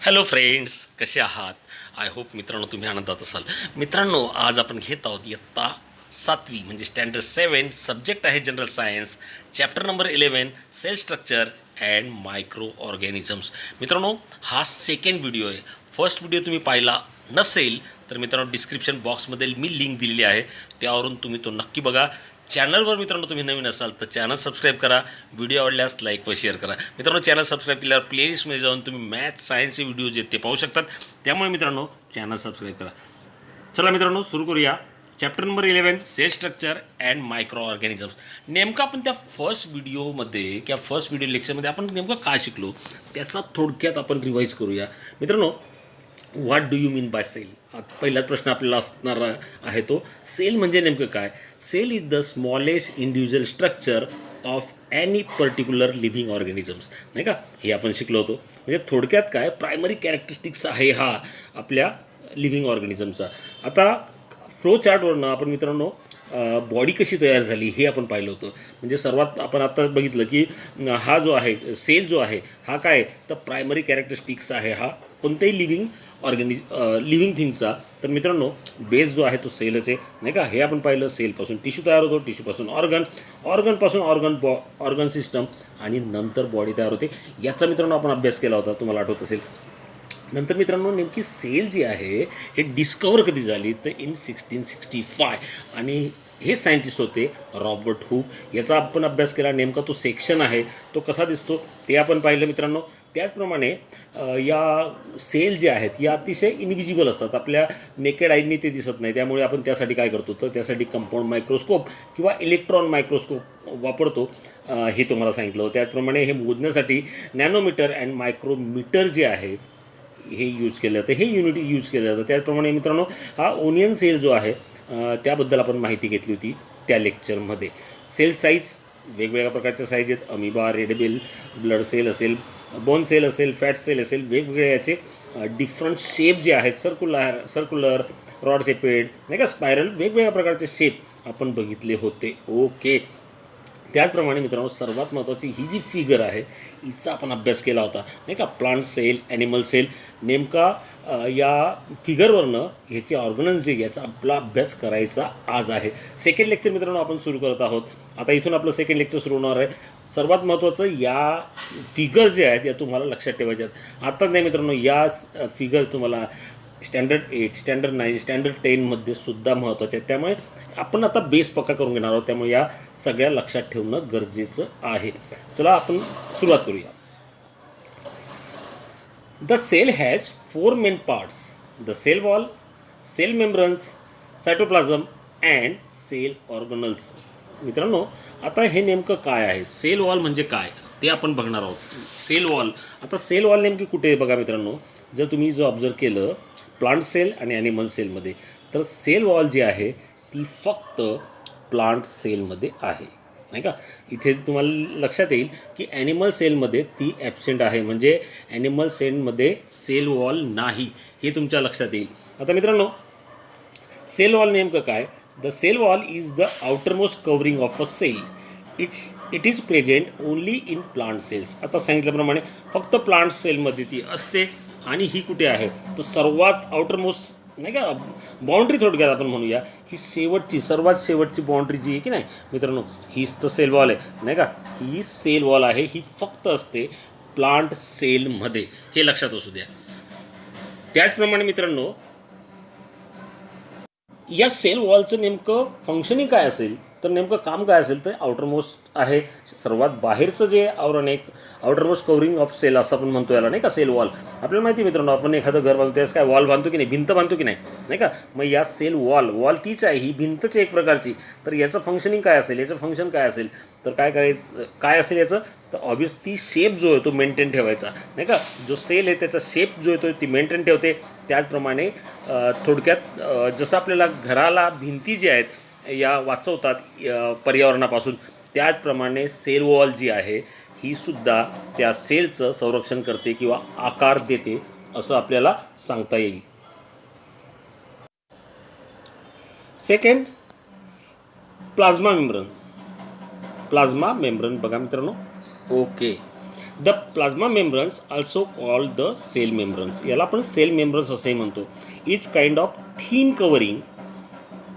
Hello friends, कसे आहात? I hope मित्रांनो तुम्ही आनंदात असाल. मित्रांनो, आज आपण घेत आहोत इयत्ता 7वी म्हणजे स्टँडर्ड 7. सब्जेक्ट आहे general science. Chapter number 11 cell structure and micro organisms. मित्रांनो, हा सेकंड व्हिडिओ आहे. फर्स्ट व्हिडिओ तुम्ही पाहिला नसेल तर मित्रांनो डिस्क्रिप्शन बॉक्समध्ये मी लिंक दिलेली आहे, त्यावरून तुम्ही तो नक्की बघा. चॅनलवर मित्रांनो तुम्ही नवीन असाल तर चॅनल सबस्क्राईब करा. व्हिडिओ आवडल्यास लाईक व शेअर करा. मित्रांनो, चॅनल सबस्क्राईब केल्यावर प्लेलिस्टमध्ये जाऊन तुम्ही मॅथ सायन्सचे व्हिडिओज आहेत ते पाहू शकतात. त्यामुळे मित्रांनो चॅनल सबस्क्राईब करा. चला मित्रांनो, सुरू करूया. Chapter number 11 cell structure and micro organisms. नेमकं आपण त्या फर्स्ट व्हिडिओमध्ये किंवा फर्स्ट व्हिडिओ लेक्चरमध्ये आपण नेमकं काय शिकलो त्याचा थोडक्यात आपण रिवाईज करूया. मित्रांनो, what do you mean by cell? पहिलाच प्रश्न आपल्याला असणार आहे तो, सेल म्हणजे नेमकं काय? Cell is the smallest individual structure of any particular living organisms, नाही का? हे आपण शिकलो होतो. म्हणजे थोडक्यात काय, प्रायमरी कॅरेक्टरिस्टिक्स आहे हा आपल्या लिव्हिंग ऑर्गॅनिझमचा. आता फ्लो चार्टवरनं आपण मित्रांनो बॉडी कशी तयार झाली हे आपण पाहिलं होतं. म्हणजे सर्वात आपण आत्ता बघितलं की हा जो आहे सेल जो आहे हा काय, तर प्रायमरी कॅरेक्टरिस्टिक्स आहे हा कोणत्याही लिव्हिंग थिंगचा. तर मित्रांनो, बेस जो आहे तो सेलच आहे, नाही का? हे आपण पाहिलं. सेलपासून टिश्यू तयार होतो, टिश्यूपासून ऑर्गनपासून ऑर्गन सिस्टम आणि नंतर बॉडी तयार होते. याचा मित्रांनो आपण अभ्यास केला होता, तुम्हाला आठवत असेल. नंतर मित्रांनो, नेमकी सेल जी आहे हे डिस्कवर कधी झाली तर इन 1665. आणि हे सायंटिस्ट होते रॉबर्ट हुक. याचा आपण अभ्यास केला. नेमका तो सेक्शन आहे तो कसा दिसतो ते आपण पाहिलं मित्रांनो. त्याचप्रमाणे या सेल जे आहेत या अतिशय इनव्हिजिबल असतात, आपल्या नेकेड आईनी ते दिसत नाही. त्यामुळे आपण त्यासाठी काय करतो तर त्यासाठी कंपाऊंड मायक्रोस्कोप किंवा इलेक्ट्रॉन मायक्रोस्कोप वापरतो. हे तुम्हाला सांगितलं. त्याचप्रमाणे हे मोजण्यासाठी नॅनोमीटर अँड मायक्रोमीटर जे आहे हे यूज केलं जातं, हे युनिट यूज केलं जातं. त्याचप्रमाणे मित्रांनो, हा ओनियन सेल जो आहे त्याबद्दल आपण माहिती घेतली होती त्या लेक्चरमध्ये. सेल साईज वेगवेगळ्या प्रकारच्या साईज आहेत. Amoeba, red bell blood cell असेल, बोन सेल असेल, फॅट सेल असेल, वेगवेगळे याचे डिफरंट शेप जे आहेत, सर्क्युलर, रॉड शेपेड, नाही का, स्पायरल, वेगवेगळ्या प्रकारचे शेप आपण बघितले होते. ओके. त्याचप्रमाणे मित्रांनो, सर्वात महत्त्वाची ही जी फिगर आहे हिचा आपण अभ्यास केला होता, नाही का? Plant cell, animal cell. नेमका या फिगरवरनं ह्याचे ऑर्गनल्स जे याचा आपला अभ्यास करायचा आज आहे. सेकंड लेक्चर मित्रांनो आपण सुरू करत आहोत. आता इथून आपलं सेकंड लेक्चर सुरू होणार आहे. सर्वात महत्त्वाचं, या फिगर जे आहेत या तुम्हाला लक्षात ठेवायच्या आहेत. आत्ताच नाही मित्रांनो, या फिगर तुम्हाला स्टँडर्ड 8, स्टँडर्ड 9, स्टँडर्ड 10मध्ये सुद्धा महत्त्वाचे आहेत. त्यामुळे आपण आता बेस पक्का करून घेणार आहोत. त्यामुळे या सगळ्या लक्षात ठेवणं गरजेचं आहे. चला आपण सुरुवात करूया. The cell has 4 main parts: the cell wall, cell membranes, cytoplasm and cell organelles. मित्रांनो, आता हे नेमकं काय आहे? सेल वॉल म्हणजे काय ते आपण बघणार आहोत. सेल वॉल, आता सेल वॉल नेमकी कुठे आहे बघा मित्रांनो. जर तुम्ही ऑब्झर्व केलं प्लांट सेल आणि ॲनिमल सेलमध्ये, तर सेल वॉल जी आहे ती फक्त प्लांट सेलमध्ये आहे, नाही का? इथे तुम्हाला लक्षात येईल की ॲनिमल सेलमध्ये ती ॲबसेंट आहे. म्हणजे ॲनिमल सेलमध्ये सेल वॉल नाही, हे तुमच्या लक्षात येईल. आता मित्रांनो, सेल वॉल नेमकं काय? The cell wall is the outermost covering of a cell. It is present only in plant cells. आता सांगितल्याप्रमाणे फक्त प्लांट सेलमध्ये ती असते. आणि ही कुठे आहे तर सर्वात आउटरमोस्ट, नाही का, बाउंड्री थोडक्यात आपण म्हणूया, ही सर्वात शेवटची बाउंड्री जी आहे की नाही मित्रांनो, हीच तर सेल वॉल आहे, नाही का? ही सेल वॉल आहे, ही फक्त असते प्लांट सेलमध्ये, हे लक्षात असू द्या. त्याचप्रमाणे मित्रांनो, या सेल वॉलचं नेमकं फंक्शनिंग काय असेल तर नेमकं काम काय असेल तर आउटरमोस्ट आहे, सर्वात बाहेरचं जे आवरण, एक आउटरमोस्ट कवरिंग ऑफ सेल असं आपण म्हणतो याला, नाही का? Cell wall. आपल्याला माहिती मित्रांनो, आपण एखादं घर बांधतो त्यास काय वॉल बांधतो की नाही, भिंत बांधतो की नाही, नाही का? मग या सेल वॉल तीच आहे, ही भिंतच एक प्रकारची. तर याचं फंक्शनिंग काय असेल, याचं फंक्शन काय असेल तर काय असेल याचं, तर ऑब्वियस ती शेप जो आहे तो मेंटेन ठेवायचा, नाही का? जो सेल आहे त्याचा शेप जो आहे तो ती मेंटेन ठेवते. त्याचप्रमाणे थोडक्यात जसं आपल्याला घराला भिंती जी आहेत या वाचवतात पर्यावरणापासून, त्याचप्रमाणे सेल वॉल जी आहे ही सुद्धा त्या सेलचं संरक्षण करते किंवा आकार देते असं आपल्याला सांगता येईल. Second, plasma membrane. बघा मित्रांनो. Okay. The plasma membranes also called the cell membranes, याला आपण सेल मेम्ब्रन्स असंही म्हणतो. Is kind of thin covering.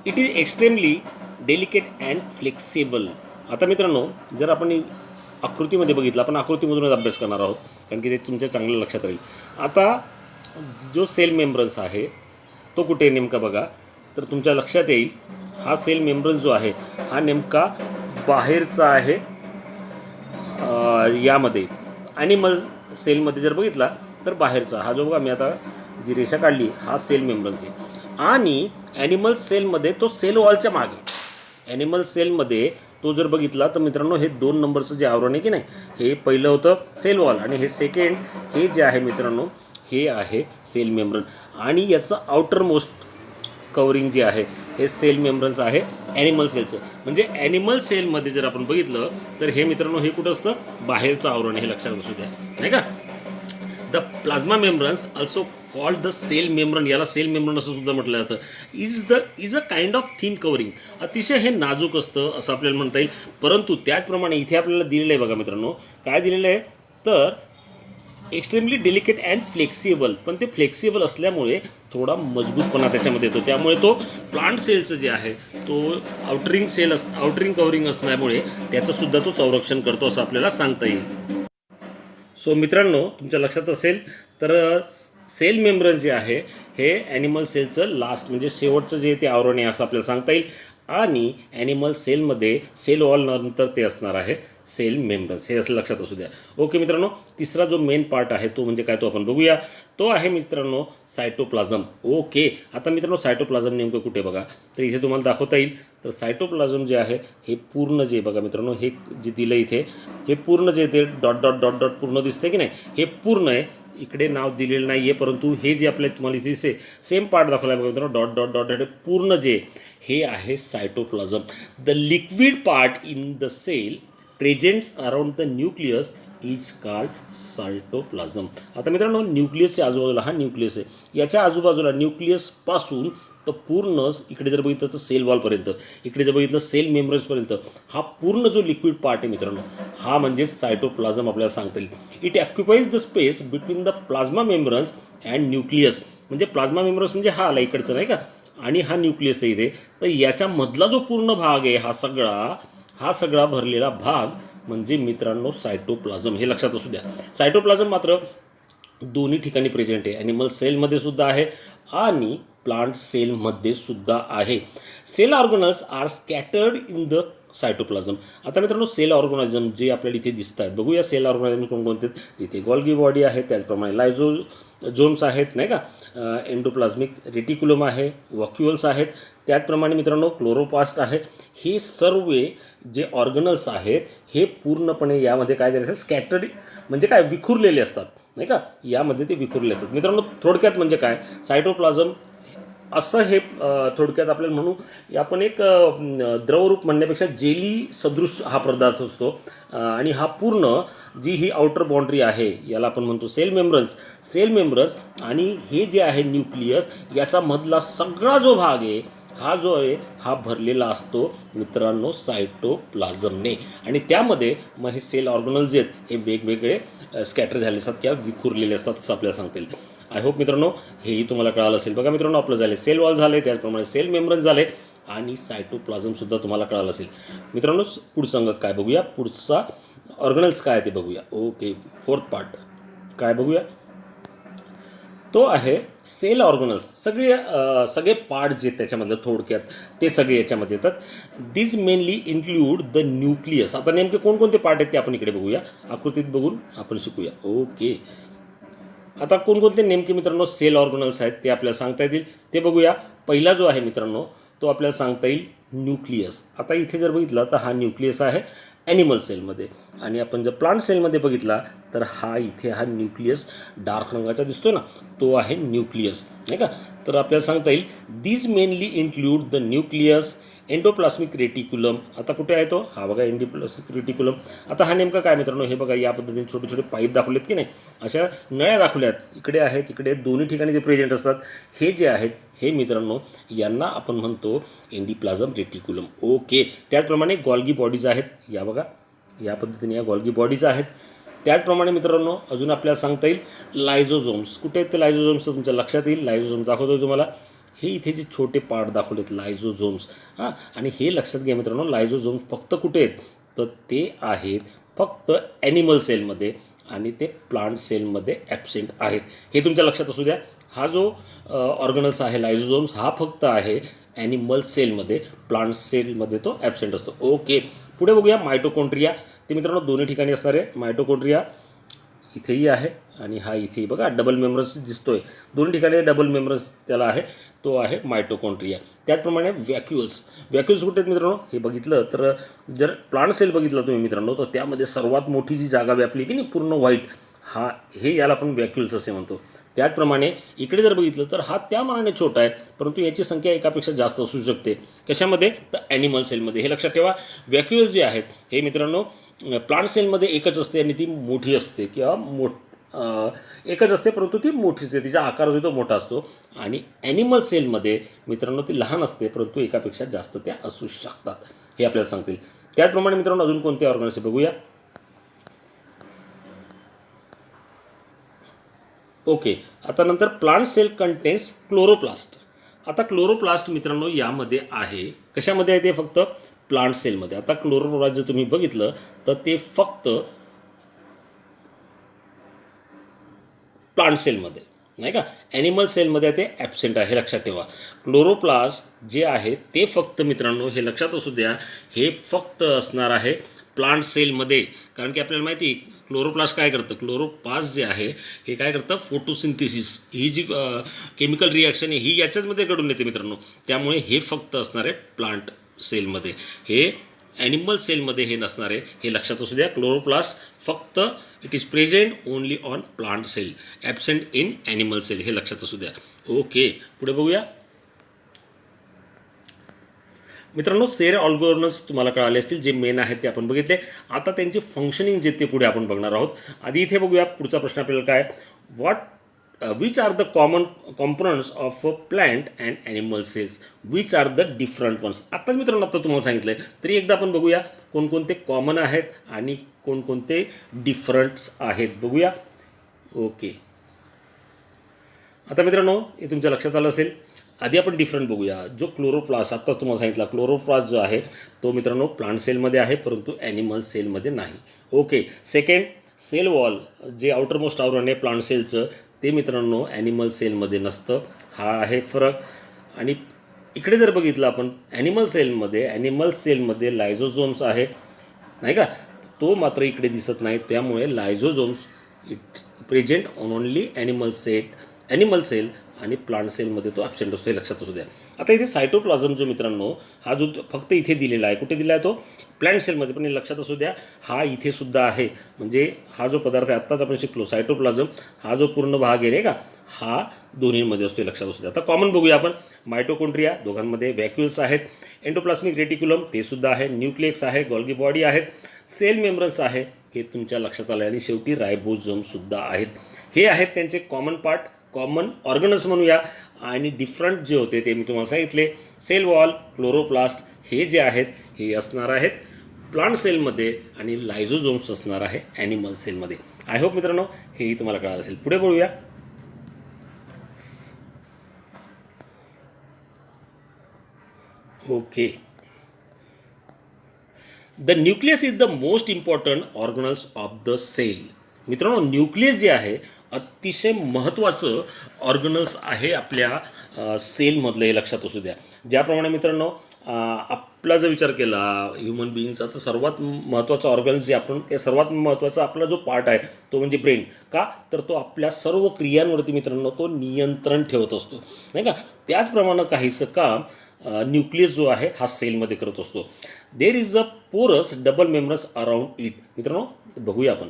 It is extremely delicate and flexible. आता मित्रांनो, जर आपण आकृतीमध्ये बघितलं, आपण आकृतीमधूनच अभ्यास करणार आहोत कारण की ते तुमच्या चांगलं लक्षात राहील. आता जो सेल मेम्ब्रन्स आहे तो कुठे नेमका बघा, तर तुमच्या लक्षात येईल हा सेल मेम्ब्रन्स जो आहे हा नेमका बाहेरचा आहे. यामध्ये ॲनिमल सेलमध्ये जर बघितला तर बाहेरचा हा जो बघा मी आता जी रेषा काढली हा सेल मेम्ब्रन्स आहे. आणि ॲनिमल सेलमध्ये तो सेल वॉलच्या मागे, ॲनिमल सेलमध्ये तो जर बघितला तर मित्रांनो हे 2 नंबरचं जे आवरण आहे की नाही, हे पहिलं होतं सेल वॉल आणि हे सेकंड हे जे आहे मित्रांनो हे आहे सेल मेम्ब्रन. आणि याचं आउटर मोस्ट कवरिंग जे आहे हे सेल मेम्ब्रन्स आहे ॲनिमल सेलचं. म्हणजे ॲनिमल सेलमध्ये जर आपण बघितलं तर हे मित्रांनो हे कुठं असतं, बाहेरचं आवरण, हे लक्षात असू द्या नाही का. The plasma membranes also called the cell membrane, याला सेल मेम्ब्रन असं सुद्धा म्हटलं जातं. Is a kind of thin covering. अतिशय हे नाजूक असतं असं आपल्याला म्हणता येईल. परंतु त्याचप्रमाणे इथे आपल्याला दिलेलं आहे बघा मित्रांनो, काय दिलेलं आहे तर एक्स्ट्रीमली डेलिकेट अँड फ्लेक्सिबल. पण ते फ्लेक्सिबल असल्यामुळे थोडा मजबूतपणा त्याच्यामध्ये येतो. त्यामुळे तो प्लांट सेलचं जे आहे तो आउटरिंग कवरिंग असल्यामुळे त्याचंसुद्धा तो संरक्षण करतो असं आपल्याला सांगता येईल. सो मित्रांनो, तुमच्या लक्षात असेल तर सेल मेम्ब्रन जे आहे हे ॲनिमल सेलचं लास्ट म्हणजे शेवटचं जे ते आवरण आहे असं आपल्याला सांगता येईल. आणि ॲनिमल सेलमध्ये सेल वॉल नंतर ते असणार आहे सेल मेम्ब्रन्स, हे असं लक्षात असू द्या. ओके मित्रांनो, तिसरा जो मेन पार्ट आहे तो म्हणजे काय तो आपण बघूया. तो आहे मित्रांनो सायटोप्लाझम. ओके, आता मित्रांनो सायटोप्लाझम नेमकं कुठे बघा, तर इथे तुम्हाला दाखवता येईल. तर सायटोप्लाझम जे आहे हे पूर्ण जे बघा मित्रांनो हे जे दिलं इथे हे पूर्ण जे ते डॉट डॉट डॉट डॉट पूर्ण दिसते की नाही, हे पूर्ण आहे. इकडे नाव दिलेलं नाही आहे, परंतु हे जे आपल्याला तुम्हाला इथे दिसते सेम पार्ट दाखवला आहे बघा मित्रांनो, डॉट डॉट डॉट डॉट पूर्ण जे हे आहे cytoplasm. The liquid part in the cell presents around the nucleus is called cytoplasm. आता मित्रांनो, न्यूक्लियसच्या आजूबाजूला हा न्यूक्लियस आहे, याच्या आजूबाजूला न्यूक्लियसपासून तर पूर्णच इकडे जर बघितलं तर सेल वॉलपर्यंत, इकडे जर बघितलं सेल मेम्ब्रेन्सपर्यंत, हा पूर्ण जो लिक्विड पार्ट आहे मित्रांनो हा म्हणजे सायटोप्लाझम आपल्याला सांगता येईल. It occupies the space between the plasma membranes and nucleus. म्हणजे प्लाझ्मा मेम्ब्रन्स म्हणजे हा आला इकडचं नाही का, आणि हा न्यूक्लियस आहे इथे. तर याच्यामधला जो पूर्ण भाग आहे हा सगळा भरलेला भाग म्हणजे मित्रांनो सायटोप्लाझम, हे लक्षात असू द्या. सायटोप्लाझम मात्र दोन्ही ठिकाणी प्रेझेंट आहे, ॲनिमल सेलमध्ये सुद्धा आहे आणि प्लांट सेलमध्ये सुद्धा आहे. Cell organelles are scattered in the cytoplasm. आता मित्रांनो सेल ऑर्गॅनिझम जे आपल्याला इथे दिसत आहेत बघूया सेल ऑर्गॅनिझम कोणकोणते. इथे गॉल्गी बॉडी आहे, त्याचप्रमाणे लायझोझोम्स आहेत नाही का, एंडोप्लाझ्मिक रेटिक्युलम आहे, वॉक्युल्स आहेत, त्याचप्रमाणे मित्रांनो क्लोरोप्लास्ट आहे. हे सर्व जे ऑर्गनल्स आहेत हे पूर्णपणे यामध्ये काय झाले असतात, स्कॅटर्ड म्हणजे काय विखुरलेले असतात नाही का, यामध्ये ते विखुरले असतात. मित्रांनो थोडक्यात म्हणजे काय सायटोप्लाझम असं हे थोडक्यात आपल्याला म्हणू, आपण एक द्रवरूप म्हणण्यापेक्षा जेली सदृश हा पदार्थ असतो. आणि हा पूर्ण जी ही आउटर बाउंड्री आहे याला आपण म्हणतो सेल मेम्ब्रन्स. आणि हे जे आहे न्यूक्लियस याचा मधला सगळा जो भाग आहे हा जो आहे हा भरलेला असतो मित्रांनो सायटोप्लाझमने. आणि त्यामध्ये मग हे सेल ऑर्गनल जे आहेत हे वेगवेगळे स्कॅटर झाले असतात किंवा विखुरलेले असतात असं आपल्याला सांगता येईल. आय होप मित्रांनो हेही तुम्हाला कळालं असेल. बघा मित्रांनो आपलं झाले सेल वॉल झाले, त्याचप्रमाणे सेल मेम्ब्रन झाले आणि सायटोप्लाझमसुद्धा तुम्हाला कळालं असेल. मित्रांनो पुढचं अंग काय बघूया, पुढचा ऑर्गनल्स काय ते बघूया. ओके, फोर्थ पार्ट काय बघूया, तो आहे सेल ऑर्गनल्स. सगळे पार्ट जे त्याच्यामधलं थोडक्यात ते सगळे याच्यामध्ये येतात. दिस मेनली इन्क्लूड द न्यूक्लियस. आता नेमके कोणकोणते पार्ट आहेत ते आपण इकडे बघूया, आकृतीत बघून आपण शिकूया. ओके, आता कोणकोणते नेमके मित्रांनो सेल ऑर्गनल्स आहेत ते आपल्याला सांगता येतील ते बघूया. पहिला जो आहे मित्रांनो तो आपल्याला सांगता येईल न्यूक्लियस. आता इथे जर बघितलं तर हा न्यूक्लियस आहे ॲनिमल सेलमध्ये, आणि आपण जर प्लांट सेलमध्ये बघितला तर इथे हा न्यूक्लियस डार्क रंगाचा दिसतो ना, तो आहे न्यूक्लियस नाही का. तर आपल्याला सांगता येईल this mainly include the nucleus, endoplasmic reticulum. आता कुठे आहे तो, हा बघा एंडोप्लास्मिक रेटिक्युलम. आता हा नेमका काय मित्रांनो, हे बघा या पद्धतीने छोटे छोटे पाईप दाखवलेत की नाही, अशा नळ्या दाखवल्यात, इकडे आहेत तिकडे दोन्ही ठिकाणी जे प्रेझेंट असतात हे जे आहेत हे मित्रांनो यांना आपण म्हणतो एंडोप्लाझम रेटिक्युलम. ओके, त्याचप्रमाणे गॉल्गी बॉडीज आहेत, या बघा या पद्धतीने या गॉल्गी बॉडीज आहेत. त्याचप्रमाणे मित्रांनो अजून आपल्याला सांगता येईल लायझोझोम्स. कुठे आहेत ते लायझोझोम्स तर तुमच्या लक्षात येईल. लायझोझोम्स दाखवतो तुम्हाला. हे इथे जे छोटे पार्ट दाखवलेत लायझोझोम्स, आणि हे लक्षात घ्या मित्रांनो, लायझोझोम्स फक्त कुठे आहेत तर ते आहेत फक्त ॲनिमल सेलमध्ये आणि ते प्लांट सेलमध्ये ॲबसेंट आहेत. हे तुमच्या लक्षात असू द्या. हा जो ऑर्गनल्स आहे लायझोझोम्स हा फक्त आहे ॲनिमल सेलमध्ये, प्लांट सेलमध्ये तो ॲबसेंट असतो. ओके, पुढे बघूया मायटोकॉन्ड्रिया. ते मित्रांनो दोन्ही ठिकाणी असणार आहे. मायटोकॉन्ड्रिया इथेही आहे आणि हा इथेही बघा डबल मेम्ब्रेन्स दिसतोय. दोन्ही ठिकाणी डबल मेम्ब्रेन्स त्याला आहे, तो आहे मायटोकॉन्ड्रिया. त्याचप्रमाणे व्हॅक्युल्स. व्हॅक्युल्स कुठे आहेत मित्रांनो हे बघितलं तर जर प्लांट सेल बघितला तुम्ही मित्रांनो तर त्यामध्ये सर्वात मोठी जी जागा व्यापली की नाही पूर्ण व्हाईट, हे याला आपण व्हॅक्युल्स असे म्हणतो. त्याचप्रमाणे इकडे जर बघितलं तर हा त्या मानाने छोटा आहे, परंतु याची संख्या एकापेक्षा जास्त असू शकते. कशामध्ये तर ॲनिमल सेलमध्ये. हे लक्षात ठेवा. व्हॅक्युल्स जे आहेत हे मित्रांनो प्लांट सेलमध्ये एकच असते आणि ती मोठी असते किंवा एकच असते, परंतु ती मोठी असते, तिचा आकार जो तो मोठा असतो. आणि ॲनिमल सेलमध्ये मित्रांनो ती लहान असते, परंतु एकापेक्षा जास्त त्या असू शकतात, हे आपल्याला सांगतील. त्याचप्रमाणे मित्रांनो अजून कोणते ऑर्गन्स बघूया. ओके, आता नंतर प्लांट सेल कंटेन्स क्लोरोप्लास्ट. आता क्लोरोप्लास्ट मित्रांनो यामध्ये आहे, कशामध्ये आहे ते फक्त प्लांट सेलमध्ये. आता क्लोरोप्लास्ट जर तुम्ही बघितलं तर ते फक्त प्लांट सेलमध्ये नाही का, ॲनिमल सेलमध्ये ते ॲबसेंट आहे, हे लक्षात ठेवा. क्लोरोप्लास्ट जे आहे ते फक्त मित्रांनो हे लक्षात असू द्या, हे फक्त असणार आहे प्लांट सेलमध्ये. कारण की आपल्याला माहिती आहे क्लोरोप्लास्ट काय करतं, क्लोरोप्लास्ट जे आहे हे काय करतं फोटोसिंथेसिस, ही जी केमिकल रिॲक्शन आहे ही याच्याचमध्ये घडून येते मित्रांनो. त्यामुळे हे फक्त असणार आहे प्लांट सेलमध्ये, हे ॲनिमल सेलमध्ये हे नसणार आहे, हे लक्षात असू द्या. क्लोरोप्लास्ट फक्त it is present only on plant cell, absent in animal cell, हे लक्षात असू द्या. ओके, पुढे बघूया मित्रांनो. सेल ऑर्गनल्स तुम्हाला कळाले असतील, जे मेन आहेत ते आपण बघितले. आता त्यांचे फंक्शनिंग जे ते पुढे आपण बघणार आहोत. आधी इथे बघूया पुढचा प्रश्न आपल्याला काय, which are the common components of plant and animal cells, which are the different ones. आता मित्रांनो आता तुम्हाला सांगितलंय तरी एकदा आपण बघूया कोणकोणते कॉमन आहेत आणि कोणकोणते डिफरंट्स आहेत, बघूया. ओके, आता मित्रांनो हे तुमच्या लक्षात आलं असेल. आधी आपण डिफरंट बघूया. जो क्लोरोप्लास्ट आत्ता तुम्हाला सांगितला, क्लोरोप्लास्ट जो आहे तो मित्रांनो प्लांट सेलमध्ये आहे परंतु ॲनिमल सेलमध्ये नाही. ओके, सेकंड सेल वॉल, जे आउटरमोस्ट आवरण आहे प्लांट सेलचं ते मित्रांनो ॲनिमल सेलमध्ये नसतं, हा आहे फरक. आणि इकडे जर बघितलं आपण ॲनिमल सेलमध्ये लायझोझोम्स आहे नाही का, तो मात्र इकडे दिसत नाही. त्यामुळे lysosomes it present only animal cell आणि प्लांट सेलमध्ये तो ॲबसेंट असतो, हे लक्षात असू द्या. आता इथे सायटोप्लाझम जो मित्रांनो हा जो फक्त इथे दिलेला आहे, कुठे दिला आहे तो प्लांट सेलमध्ये, पण हे लक्षात असू द्या हा इथे सुद्धा आहे. म्हणजे हा जो पदार्थ आहे आत्ताच आपण शिकलो सायटोप्लाझम, हा जो पूर्ण भाग आहे का हा दोन्हीमध्ये असतो, हे लक्षात असू द्या. आता कॉमन बघूया आपण. मायटोकॉन्ड्रिया दोघांमध्ये, व्हॅक्युल्स आहेत, एंडोप्लास्मिक रेटिक्युलम ते सुद्धा आहे, न्यूक्लियस आहे, गॉल्गी बॉडी आहेत, सेल मेम्ब्रेन्स आहे, हे तुमच्या लक्षात आलं. आणि शेवटी रायबोझोम सुद्धा आहेत. हे आहेत त्यांचे कॉमन पार्ट, कॉमन ऑर्गनल्स म्हणूया. आणि डिफरंट जे होते ते मी तुम्हाला सांगितले. सेल वॉल, क्लोरोप्लास्ट हे जे आहेत हे असणार आहेत प्लांट सेलमध्ये आणि लायझोझोम्स असणार आहे ॲनिमल सेलमध्ये. आय होप मित्रांनो हेही तुम्हाला कळालं असेल. पुढे बोलूया. Okay, the nucleus is the most important organelles of the cell. मित्रांनो न्यूक्लियस जे आहे अतिशय महत्त्वाचं ऑर्गनल्स आहे आपल्या सेलमधलं, हे लक्षात असू द्या. ज्याप्रमाणे मित्रांनो आपला जर विचार केला ह्युमन बिईंगचा तर सर्वात महत्त्वाचा ऑर्गन्स जे आपण ते सर्वात महत्त्वाचा आपला जो पार्ट आहे तो म्हणजे ब्रेन. का तर तो आपल्या सर्व क्रियांवरती मित्रांनो तो नियंत्रण ठेवत असतो नाही का. त्याचप्रमाणे काहीसं काम न्यूक्लियस जो आहे हा सेलमध्ये करत असतो. देर इज अ पोरस डबल मेम्ब्रेन्स अराउंड इट. मित्रांनो बघूया आपण.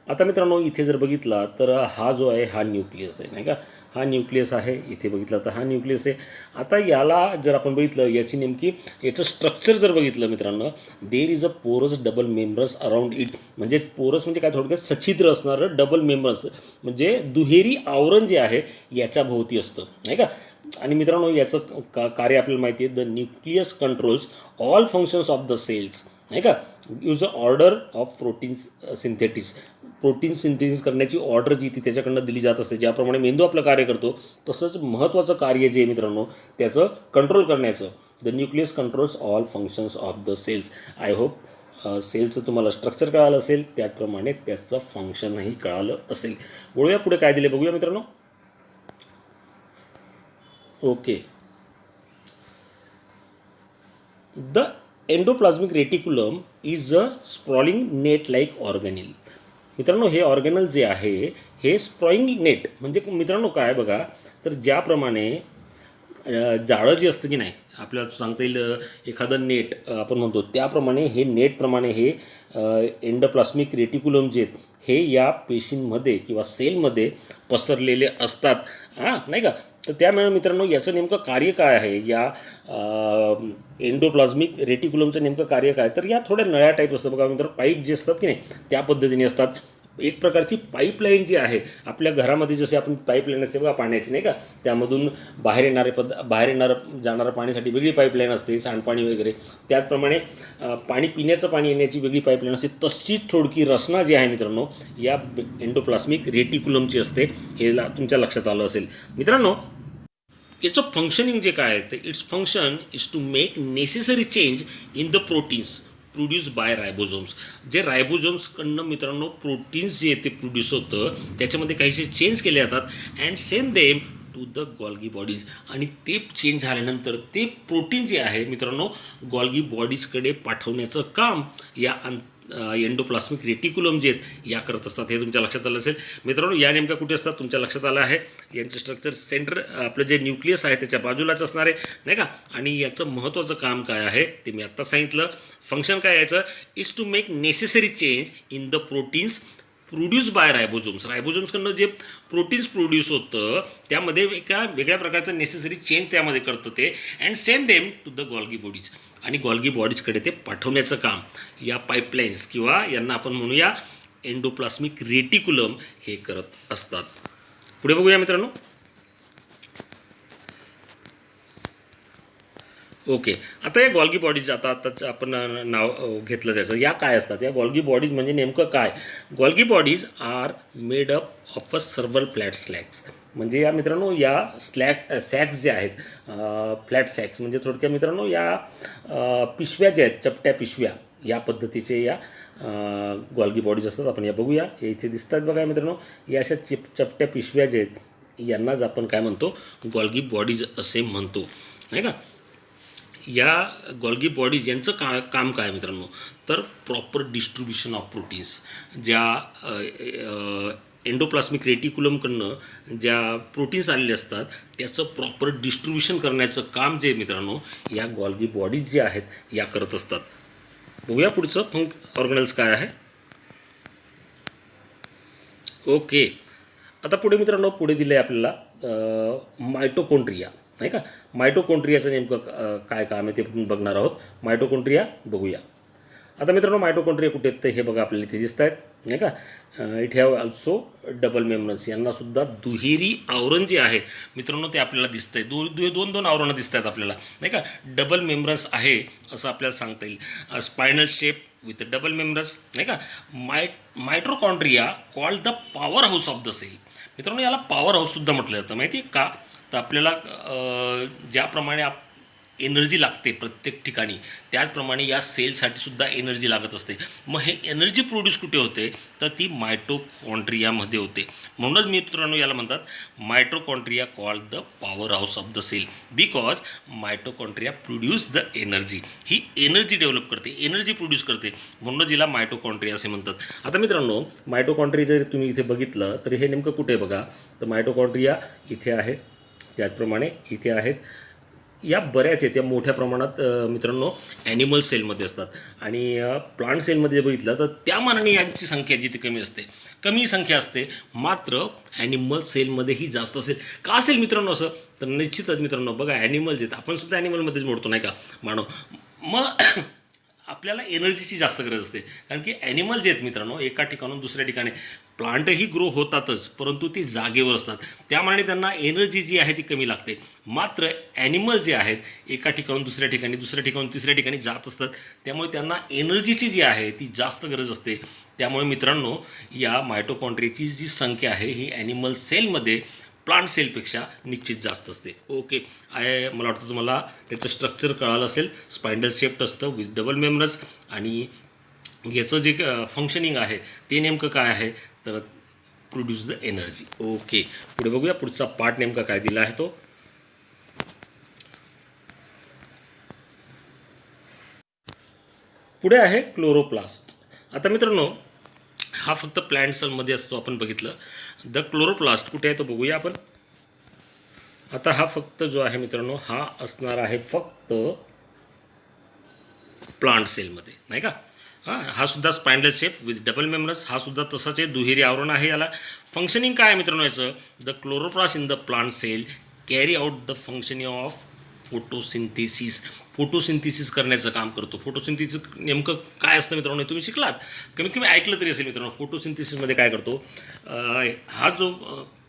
आता मित्रांनो इथे जर बघितला तर हा जो आहे हा न्यूक्लियस आहे नाही का, हा न्यूक्लियस आहे. इथे बघितला तर हा न्यूक्लियस आहे. आता याला जर आपण बघितलं याची नेमकी याचं स्ट्रक्चर जर बघितलं मित्रांनो, देर इज अ पोरस डबल मेम्ब्रेन्स अराउंड इट. म्हणजे पोरस म्हणजे काय, थोडक्यात सच्छिद्र असणारं डबल मेम्ब्रेन्स म्हणजे दुहेरी आवरण जे आहे याच्या भोवती असतं नाही का. आणि मित्रांनो याचं कार्य आपल्याला माहिती आहे. The nucleus controls all functions of the cells. नाही का. Use a order of proteins synthesis, protein synthesis करण्याची ऑर्डर जी ती त्याच्याकडनं दिली जात असते. ज्याप्रमाणे मेंदू आपलं कार्य करतो तसंच महत्त्वाचं कार्य जे आहे मित्रांनो त्याचं कंट्रोल करण्याचं. The nucleus controls all functions of the cells. I hope सेलचं तुम्हाला स्ट्रक्चर कळालं असेल, त्याचप्रमाणे त्याचं फंक्शनही कळालं असेल. वळूया पुढे काय दिले बघूया मित्रांनो. Okay. The endoplasmic reticulum is a sprawling net like organelle. मित्रांनो हे ऑर्गॅनल जे आहे हे स्प्रॉइंग नेट म्हणजे मित्रांनो काय बघा, तर ज्याप्रमाणे जाळं जे असतं की नाही आपल्याला सांगता येईल एखादं नेट आपण म्हणतो त्याप्रमाणे हे नेटप्रमाणे हे एंडोप्लास्मिक रेटिक्युलम जे आहेत हे या पेशींमध्ये किंवा सेलमध्ये पसरलेले असतात. नाही का. तर त्यामुळे मित्रांनो याचं नेमकं कार्य काय आहे, या एंडोप्लाझ्मिक रेटिक्युलमचं नेमकं कार्य काय, तर या थोड्या नळ्या टाईप असतं बघा मित्रांनो. पाईप जे असतात की नाही त्या पद्धतीने असतात. एक प्रकारची पाईपलाईन जी आहे आपल्या घरामध्ये जसे आपण पाईपलाईन असते बघा पाण्याची नाही का, त्यामधून बाहेर येणारं जाणारं पाण्यासाठी वेगळी पाईपलाईन असते सांडपाणी वगैरे. त्याचप्रमाणे पाणी पिण्याचं पाणी येण्याची वेगळी पाईपलाईन असते. तशीच थोडकी रचना जी आहे मित्रांनो या एंडोप्लास्मिक रेटिक्युलमची असते. हे तुमच्या लक्षात आलं असेल मित्रांनो. याचं फंक्शनिंग जे काय आहे ते its function is to make necessary change in the proteins produce by ribosomes. जे रायबोझोम्सकडनं मित्रांनो प्रोटीन्स जे ते प्रोड्यूस होतं त्याच्यामध्ये काहीसे चेंज केले जातात and send them to the Golgi bodies. आणि ते चेंज झाल्यानंतर ते प्रोटीन जे आहे मित्रांनो गॉल्गी बॉडीजकडे पाठवण्याचं काम या एंडोप्लास्मिक रेटिक्युलम जे आहेत या करत असतात. हे तुमच्या लक्षात आलं असेल मित्रांनो. या नेमक्या कुठे असतात तुमच्या लक्षात आलं आहे. यांचं स्ट्रक्चर सेंटर आपलं जे न्यूक्लियस आहे त्याच्या बाजूलाच असणार आहे नाही का. आणि याचं महत्त्वाचं काम काय आहे ते मी आत्ता सांगितलं. फंक्शन काय याचं is to make necessary change in the proteins produce by ribosomes. रायबोझोम्सकडनं जे प्रोटीन्स प्रोड्यूस होतं त्यामध्ये एका वेगळ्या प्रकारचं नेसेसरी चेंज त्यामध्ये करतं ते and send them to the Golgi bodies. आणि गॉल्गी बॉडीजकडे ते पाठवण्याचं काम या पाईपलाईन्स किंवा यांना आपण म्हणूया एंडोप्लास्मिक रेटिक्युलम हे करत असतात. पुढे बघूया मित्रांनो. ओके. आता या गॉल्गी बॉडीज आताच आपण नाव घेतलं त्याचं. या काय असतात या गॉल्गी बॉडीज म्हणजे नेमकं काय. Golgi bodies are made up of a several flat slacks. म्हणजे या मित्रांनो या सॅक्स जे आहेत फ्लॅट सॅक्स म्हणजे थोडक्यात मित्रांनो या पिशव्या ज्या आहेत चपट्या पिशव्या या पद्धतीचे या गॉल्गी बॉडीज असतात. आपण या बघूया. हे इथे दिसतात बघा मित्रांनो. या अशा चपट्या पिशव्या जे आहेत यांनाच आपण काय म्हणतो गॉल्गी बॉडीज असे म्हणतो नाही का. या गॉल्गी बॉडीज यांचं काम काय मित्रांनो, तर प्रॉपर डिस्ट्रीब्युशन ऑफ प्रोटीन्स. ज्या एंडोप्लास्मिक रेटिक्युलमकडनं ज्या प्रोटीन्स आलेले असतात त्याचं प्रॉपर डिस्ट्रीब्युशन करण्याचं काम जे मित्रांनो या गॉल्गी बॉडीज जे आहेत या करत असतात. बघूया पुढचं ऑर्गनल्स काय आहे. ओके. आता पुढे मित्रांनो पुढे दिलं आहे आपल्याला मायटोकॉन्ड्रिया नाही का. मायटोकॉन्ड्रियाचं नेमकं काय काम आहे ते आपण बघणार आहोत. मायटोकॉन्ड्रिया बघूया. आता मित्रांनो मायटोकॉन्ड्रिया कुठे आहेत तर हे बघा आपल्याला इथे दिसत आहेत नाही का. इथे हॅव ऑल्सो डबल मेम्ब्रेन्स. यांनासुद्धा दुहेरी आवरण जे आहे मित्रांनो ते आपल्याला दिसतं आहे. दोन आवरणं दिसत आहेत आपल्याला नाही का. डबल मेम्ब्रेन्स आहे असं आपल्याला सांगता येईल. Spinal shape with double membranes नाही का. Mitochondria called the power house of the cell. मित्रांनो याला पॉवर हाऊससुद्धा म्हटलं जातं माहिती आहे का. तर आपल्याला ज्याप्रमाणे एनर्जी लागते प्रत्येक ठिकाणी त्याचप्रमाणे या सेलसाठी सुद्धा एनर्जी लागत असते. मग हे एनर्जी प्रोड्यूस कुठे होते तर ती मायटोकॉन्ड्रियामध्ये होते. म्हणूनच मित्रांनो याला म्हणतात mitochondria called the power house of the cell because mitochondria produce the energy. ही एनर्जी डेव्हलप करते एनर्जी प्रोड्यूस करते म्हणूनच हिला मायटोकॉन्ड्रिया असे म्हणतात. आता मित्रांनो मायटोकॉन्ड्रिया जर तुम्ही इथे बघितलं तर हे नेमकं कुठे बघा तर मायटोकॉन्ड्रिया इथे आहे त्याचप्रमाणे इथे आहेत. या बऱ्याच आहेत या मोठ्या प्रमाणात मित्रांनो ॲनिमल सेलमध्ये असतात आणि प्लांट सेलमध्ये बघितलं तर त्या मानाने यांची संख्या जिथे कमी संख्या असते मात्र ॲनिमल सेलमध्येही जास्त असेल. का असेल मित्रांनो असं तर निश्चितच मित्रांनो बघा ॲनिमल्स आहेत आपणसुद्धा ॲनिमलमध्येच मोडतो नाही का मानव. मग आपल्याला एनर्जीची जास्त गरज असते. कारण की ॲनिमल जे आहेत मित्रांनो, एका ठिकाणून दुसऱ्या ठिकाणी प्लांटही ग्रो होतातच, परंतु ते जागेवर असतात, त्यामुळे त्यांना एनर्जी जी आहे ती कमी लागते. मात्र ॲनिमल जे आहेत एका ठिकाणून दुसऱ्या ठिकाणी, दुसऱ्या ठिकाणून तिसऱ्या ठिकाणी जात असतात, त्यामुळे त्यांना एनर्जीची जी आहे ती जास्त गरज असते. त्यामुळे मित्रांनो, या मायटोकॉन्ड्रियाची जी संख्या आहे ही ॲनिमल सेलमध्ये प्लांट सेलपेक्षा निश्चित जास्त असते. ओके, मला वाटतं तुम्हाला त्याचं स्ट्रक्चर कळालं असेल. स्पाइंडल शेप्ड असतं विथ डबल मेम्ब्रेन्स, आणि याचं जे फंक्शनिंग आहे ते नेमकं काय आहे, तर प्रोड्यूस द एनर्जी. ओके, पुढे बघूया पुढचा पार्ट नेमका काय दिला आहे तो. पुढे आहे क्लोरोप्लास्ट. आता मित्रांनो, हा फक्त प्लांट सेलमध्ये असतो, आपण बघितलं. द क्लोरोप्लास्ट कुठे आहे तो बघूया आपण. आता हा फक्त जो आहे मित्रांनो, हा असणार आहे फक्त प्लांट सेलमध्ये, नाही का. हा सुद्धा spindle shape with double membranes, हा सुद्धा तसाच आहे, दुहेरी आवरण आहे याला. फंक्शनिंग काय आहे मित्रांनो याचं, the chloroplast in the plant cell carry out the functioning of photosynthesis. Photosynthesis करण्याचं काम करतो. फोटोसिंथेसिस नेमकं काय असतं मित्रांनो, तुम्ही शिकलात, कमीत कमी ऐकलं तरी असेल मित्रांनो. फोटोसिंथेसिसमध्ये काय करतो, हा जो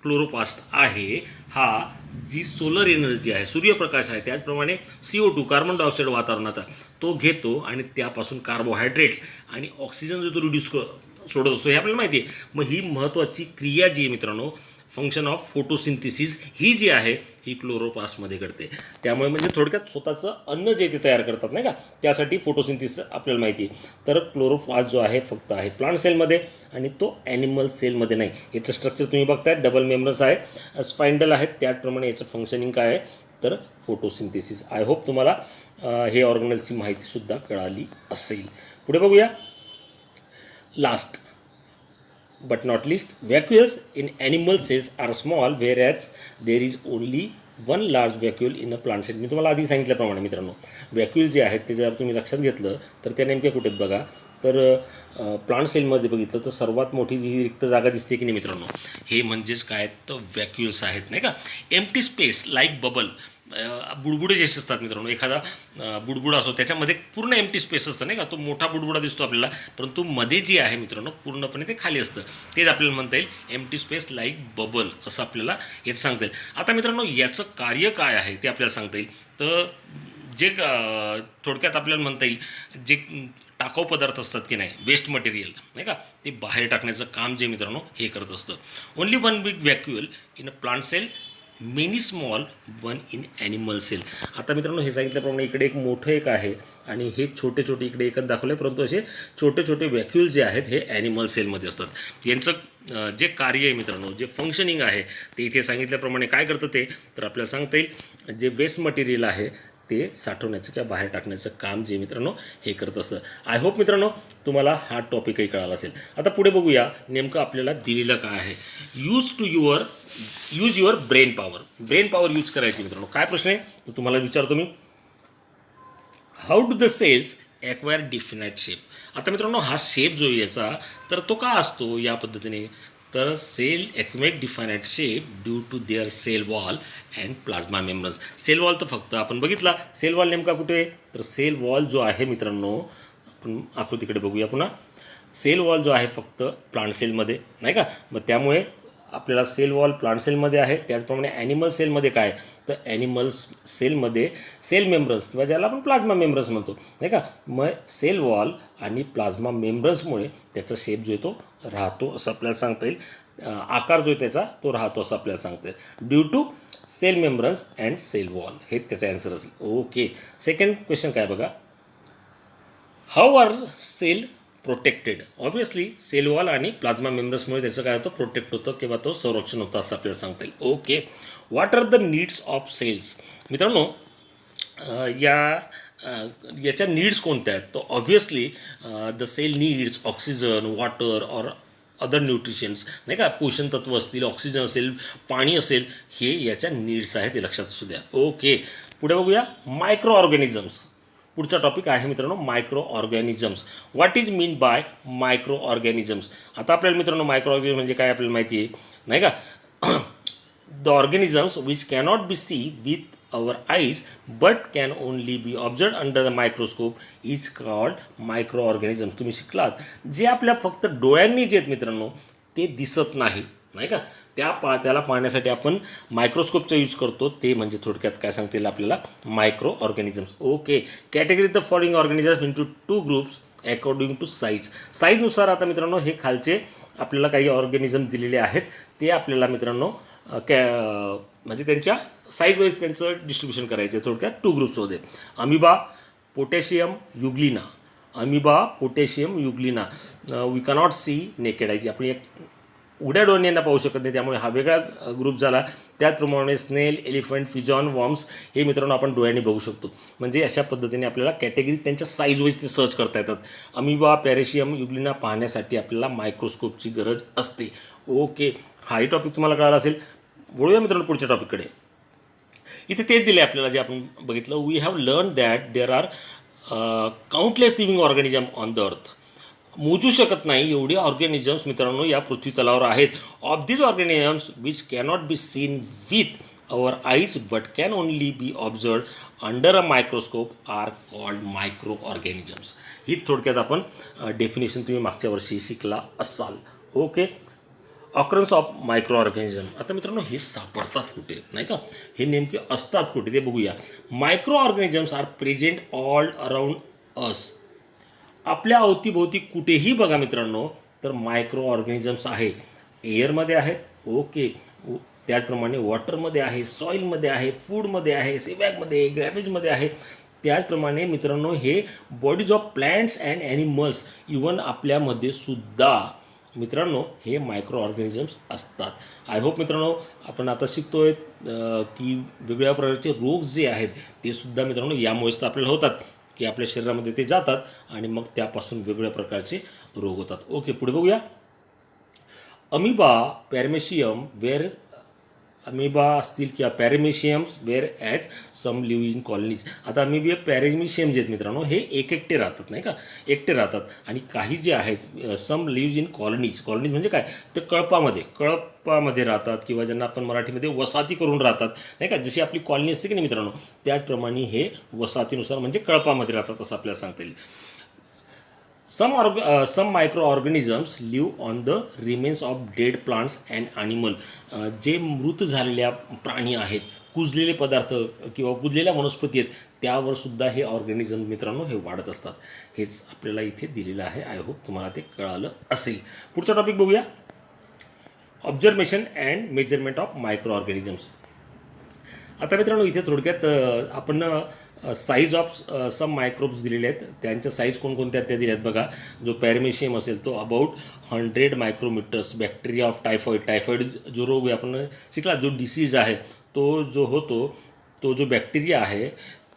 क्लोरोप्लास्ट आहे, हा जी सोलर एनर्जी आहे, सूर्यप्रकाश आहे, त्याचप्रमाणे CO2 कार्बन डायऑक्साईड वातावरणाचा तो घेतो आणि त्यापासून कार्बोहायड्रेट्स आणि ऑक्सिजन जो तो रिड्यूस सोडत असतो, हे आपल्याला माहिती आहे. मग ही महत्त्वाची क्रिया जी आहे मित्रांनो, फंक्शन ऑफ फोटोसिंथेसिस, ही जी आहे ही क्लोरोप्लास्टमध्ये घडते. त्यामुळे म्हणजे थोडक्यात स्वतःचं अन्न जे ते तयार करतात, नाही का, त्यासाठी फोटोसिंथेसिस आपल्याला माहिती आहे. तर क्लोरोप्लास्ट जो आहे फक्त आहे प्लांट सेलमध्ये, आणि तो ॲनिमल सेलमध्ये नाही. याचं स्ट्रक्चर तुम्ही बघताय, डबल मेम्ब्रेन्स आहे, स्पाइंडल आहेत, त्याचप्रमाणे याचं फंक्शनिंग काय आहे, तर फोटोसिंथेसिस. आय होप तुम्हाला हे ऑर्गनलची माहितीसुद्धा कळाली असेल. पुढे बघूया. Last but not least, vacuoles in animal cells are small, whereas there is only one large vacuole in a plant cell. मी तुम्हाला आधी सांगितल्याप्रमाणे मित्रांनो, वॅक्युल जे आहेत ते जर तुम्ही लक्षात घेतलं तर त्या नेमक्या कुठे आहेत बघा. तर प्लांट सेलमध्ये बघितलं तर सर्वात मोठी जी रिक्त जागा दिसते की नाही मित्रांनो, हे म्हणजेच काय, तर वॅक्युल्स आहेत, नाही का. एम्प्टी स्पेस लाईक बबल, बुडबुडे जे असतात मित्रांनो, एखादा बुडबुडा असतो त्याच्यामध्ये पूर्ण एम्प्टी स्पेस असतं, नाही का. तो मोठा बुडबुडा दिसतो आपल्याला, परंतु मध्ये जे आहे मित्रांनो पूर्णपणे ते खाली असतं. तेच आपल्याला म्हणता येईल एम्प्टी स्पेस लाईक बबल, असं आपल्याला याचं सांगता येईल. आता मित्रांनो, याचं कार्य काय आहे ते आपल्याला सांगता येईल. तर जे थोडक्यात आपल्याला म्हणता येईल, जे टाकाऊ पदार्थ असतात की नाही, वेस्ट मटेरियल, नाही का, ते बाहेर टाकण्याचं काम जे मित्रांनो हे करत असतं. Only one big vacuole in a plant cell, many small one in animal cell. आता मित्रांनो, हे सांगितल्याप्रमाणे इकडे एक मोठं एक आहे आणि हे छोटे छोटे इकडे एकच दाखवलं, परंतु असे छोटे छोटे वॅक्युल जे आहेत हे ॲनिमल सेलमध्ये असतात. यांचं जे कार्य आहे मित्रांनो, जे फंक्शनिंग आहे ते इथे सांगितल्याप्रमाणे काय करतं ते, तर आपल्याला सांगता येईल, जे वेस्ट मटेरियल आहे ते साठवण्याचं किंवा बाहेर टाकण्याचं काम जे मित्रांनो हे करत असतं. आय होप मित्रांनो तुम्हाला हा टॉपिकही कळाला असेल. आता पुढे बघूया नेमकं आपल्याला दिलेलं काय आहे. Use your brain power. Brain power use करायची मित्रांनो. काय प्रश्न आहे तर तुम्हाला विचारतो मी. How do the cells acquire definite shape. आता मित्रांनो, हा शेप जो याचा तर तो का असतो या पद्धतीने, तर cell accumulate definite shape due to their cell wall and plasma membranes. Cell wall तर फक्त आपण बघितला, सेल वॉल नेमका कुठे, तर सेल वॉल जो आहे मित्रांनो, आपण आकृतीकडे बघूया पुन्हा. सेल वॉल जो आहे फक्त प्लांट सेलमध्ये, नाही का. मग त्यामुळे आपल्याला सेल वॉल प्लांट सेलमध्ये आहे. त्याचप्रमाणे ॲनिमल सेलमध्ये काय, तर ॲनिमल्स सेलमध्ये सेल मेम्ब्रेन्स किंवा ज्याला आपण प्लाझ्मा मेम्ब्रेन्स म्हणतो, नाही का. मग सेल वॉल आणि प्लाझ्मा मेम्ब्रेन्समुळे त्याचा शेप जो आहे तो राहतो, असं आपल्याला सांगता येईल. आकार जो आहे त्याचा तो राहतो, असं आपल्याला सांगता येईल, due to cell membranes and cell wall. हे त्याचा आन्सर असेल. ओके, सेकंड क्वेश्चन काय बघा. How are cell protected. Obviously cell wall आणि प्लाझ्मा मेम्ब्रेन्समुळे त्याचं काय होतं, प्रोटेक्ट होतं किंवा तो संरक्षण होतं, असं आपल्याला सांगता येईल. Okay, what are the needs of cells. मित्रांनो, याच्या नीड्स कोणत्या आहेत, तर obviously the cell needs oxygen, water or other nutritions, नाही का. पोषण तत्व असतील, ऑक्सिजन असेल, पाणी असेल, हे याच्या नीड्स आहेत, ते लक्षात असू द्या. ओके, पुढे बघूया. Micro organisms. पुढचा टॉपिक आहे मित्रांनो micro organisms. What is mean by micro organisms. आता आपल्याला मित्रांनो मायक्रो ऑर्गॅनिझम म्हणजे काय आपल्याला माहिती आहे, नाही का. The organisms which cannot be see with our eyes but can only be observed under the microscope is called microorganisms. तुम्ही शिकलात जे आपल्या फक्त डोळ्यांनी जे आहेत मित्रांनो ते दिसत नाही का, त्याला पाहण्यासाठी आपण मायक्रोस्कोपचा यूज करतो, ते म्हणजे थोडक्यात काय सांगता येईल आपल्याला micro organisms. Okay, category the following organisms into 2 groups according to साईजनुसार. आता मित्रांनो हे खालचे आपल्याला काही ऑर्गॅनिझम दिलेले आहेत, ते आपल्याला मित्रांनो म्हणजे त्यांच्या साईज वाईज त्यांचं डिस्ट्रीब्युशन करायचं आहे थोडक्यात 2 ग्रुप्समध्ये. Amoeba, potassium euglena. Amoeba, potassium euglena we cannot see naked आहे, आपण एक उघड्या डोळ्यांनी यांना पाहू शकत नाही, त्यामुळे हा वेगळा ग्रुप झाला. त्याचप्रमाणे स्नेल, एलिफंट, फिजॉन, वॉर्म्स हे मित्रांनो आपण डोळ्यांनी बघू शकतो. म्हणजे अशा पद्धतीने आपल्याला कॅटेगरी त्यांच्या साईज वाईज ते सर्च करता येतात. अमिबा, पॅरेशियम, युग्लिना पाहण्यासाठी आपल्याला मायक्रोस्कोपची गरज असते. ओके, हाही टॉपिक तुम्हाला कळाला असेल. वळूया मित्रांनो पुढच्या टॉपिककडे. इथे तेच दिले आपल्याला जे आपण बघितलं. We have learn that there are countless living organism on the earth. मोजू शकत नाही एवढे ऑर्गॅनिझम्स मित्रांनो या पृथ्वी तलावर आहेत. Of these organisms which cannot be seen with our eyes but can only be observe under a microscope are called micro organisms. ही थोडक्यात आपण डेफिनेशन तुम्ही मागच्या वर्षी शिकला असाल. Okay, occurrence of micro organism. आता मित्रांनो हे सापडतात कुठे नाही का, हे नेमके असतात कुठे ते बघूया. Micro organisms are present all around us. आपल्या अवतीभोवती कुठेही बघा मित्रांनो तर मायक्रो ऑर्गॅनिझम्स आहे. एअरमध्ये आहेत, ओके, त्याचप्रमाणे वॉटरमध्ये आहे, सॉईलमध्ये आहे, फूडमध्ये आहे, सीबॅगमध्ये, ग्रॅबेजमध्ये आहे. त्याचप्रमाणे मित्रांनो हे bodies of plants and animals, even आपल्यामध्ये सुद्धा मित्रांनो हे मायक्रो ऑर्गॅनिझम्स असतात. आय होप मित्रांनो आपण आता शिकतोय की वेगवेगळ्या प्रकारचे रोग जे आहेत ते सुद्धा मित्रांनो यामुळेच तर आपल्याला होतात की आपल्या शरीरामध्ये ते जातात आणि मग त्यापासून वेगवेगळ्या प्रकारचे रोग होतात. ओके, पुढे बघूया. अमिबा, पॅरमेशियम वेअर अमिबा असतील किंवा parameciums where as some live in colonies. आता अमिबा पॅरेमिशियम जे आहेत मित्रांनो हे एकटे राहतात नाही का, एकटे राहतात. आणि काही जे आहेत सम लिव्ह इन कॉलनीज. कॉलनीज म्हणजे काय, तर कळपामध्ये राहतात किंवा ज्यांना आपण मराठीमध्ये वसाहती करून राहतात नाही का, जशी आपली कॉलनी असते की नाही मित्रांनो, त्याचप्रमाणे हे वसाहतीनुसार म्हणजे कळपामध्ये राहतात असं आपल्याला सांगता येईल. some microorganisms live on the remains of dead plants and animal. जे मृत झालेल्या प्राणी आहेत, कुजलेले पदार्थ किंवा कुजलेल्या वनस्पती आहेत त्यावर सुद्धा हे ऑर्गॅनिझम मित्रांनो हे वाढत असतात. हेच आपल्याला इथे दिलेलं आहे. आय होप तुम्हाला ते कळालं असेल. पुढचा टॉपिक बघूया. Observation and measurement of micro organisms. आता मित्रांनो इथे थोडक्यात आपण साईज ऑफ सम मायक्रोब्स दिलेले आहेत, त्यांच्या साईज कोणकोणत्या त्या दिल्या आहेत बघा. जो पॅरेमिशियम असेल तो अबाउट 100 मायक्रोमीटर्स. बॅक्टेरिया ऑफ टायफॉईड जो रोग आपण शिकला, जो डिसीज आहे तो जो होतो, तो जो बॅक्टेरिया आहे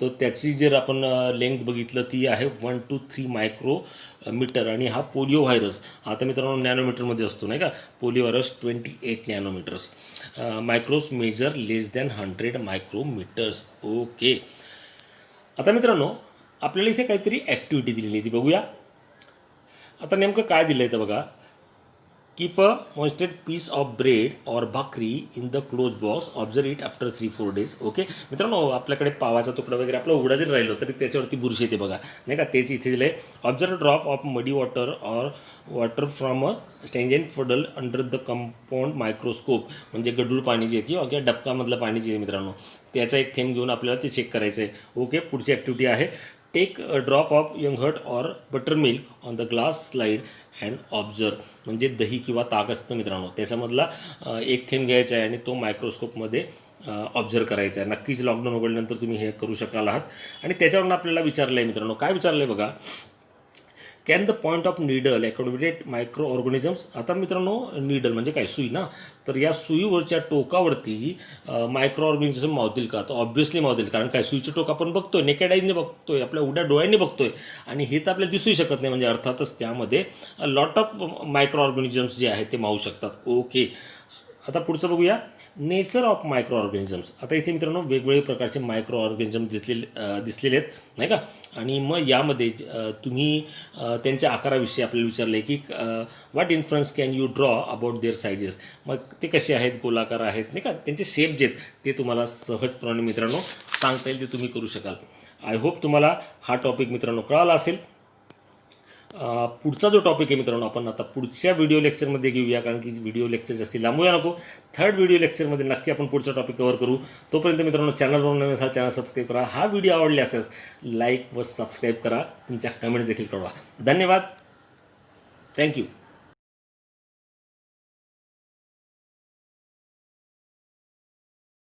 तो त्याची जर आपण लेंथ बघितलं ती आहे 1 to 3 मायक्रोमीटर. आणि हा पोलिओ व्हायरस आता मित्रांनो नॅनोमीटरमध्ये असतो नाही का, पोलिओ व्हायरस 28 नॅनोमीटर्स. मायक्रोस मेजर लेस दॅन 100 मायक्रोमीटर्स. ओके, आता मित्रांनो आपल्याला इथे काहीतरी ॲक्टिव्हिटी दिलेली ती बघूया. आता नेमकं काय दिलं आहे तर बघा. Keep a moisted piece of bread or bhakri in the close box. Observe it after 3-4 days. Okay मित्रांनो, आपल्याकडे पावाचा तुकडा वगैरे आपला उघडा जरी राहिलो तरी त्याच्यावरती बुरशी येते बघा नाही का, तेच इथे दिलं आहे. Observe drop of muddy water or water from a stagnant puddle under the compound microscope. म्हणजे गढूळ पाणी जे किंवा डबकामधलं पाणी जे आहे मित्रांनो त्याचा एक थेंब घेऊन आपल्याला ते चेक करायचं आहे. ओके, पुढची ॲक्टिव्हिटी आहे. टेक अ ड्रॉप ऑफ यंगहट or butter milk on the glass slide and observe. म्हणजे दही किंवा ताक असतं मित्रांनो, त्याच्यामधला एक थेंब घ्यायचा आहे आणि तो मायक्रोस्कोपमध्ये ऑब्झर्व करायचा आहे. नक्कीच लॉकडाऊन उघडल्यानंतर तुम्ही हे करू शकाल आहात. आणि त्याच्यावरून आपल्याला विचारलं आहे मित्रांनो, काय विचारलं आहे बघा. Can the point of needle accommodate micro organisms. आता मित्रांनो नीडल म्हणजे काय, सुई ना, तर या सुईवरच्या टोकावरती मायक्रो ऑर्गॅनिझम मावतील का, तर ऑब्व्हियसली मावतील. कारण काय, सुईचं टोक आपण बघतोय, नेकेड आईने बघतोय, आपल्या उड्या डोळ्यांनी बघतोय आणि हे तर आपल्याला दिसूही शकत नाही. म्हणजे अर्थातच त्यामध्ये लॉट ऑफ मायक्रो ऑर्गॅनिझम्स जे आहेत ते मावू शकतात. ओके, आता पुढचं बघूया. Nature of micro organisms. आता इथे मित्रांनो वेगवेगळे प्रकारचे मायक्रो ऑर्गॅनिझम दिसलेले आहेत नाही का. आणि मग यामध्ये तुम्ही त्यांच्या आकाराविषयी आपल्याला विचारलं आहे की what influence can you draw about their sizes. मग ते कसे आहेत, गोलाकार आहेत नाही का, त्यांचे शेप जे आहेत ते तुम्हाला सहजप्रमाणे मित्रांनो सांगता येईल, ते तुम्ही करू शकाल. आय होप तुम्हाला हा टॉपिक मित्रांनो कळाला असेल. पुढचा जो टॉपिक आहे मित्रांनो आपण आता पुढच्या व्हिडिओ लेक्चरमध्ये घेऊया, कारण की व्हिडिओ लेक्चर जास्ती लांबूया नको. थर्ड व्हिडिओ लेक्चरमध्ये नक्की आपण पुढचा टॉपिक कव्हर करू. तोपर्यंत मित्रांनो चॅनलवर नवीन असाल चॅनल सबस्क्राईब करा. हा व्हिडिओ आवडला असेल लाईक व सबस्क्राईब करा. तुमच्या कमेंट्स देखील कळवा. धन्यवाद. थँक्यू.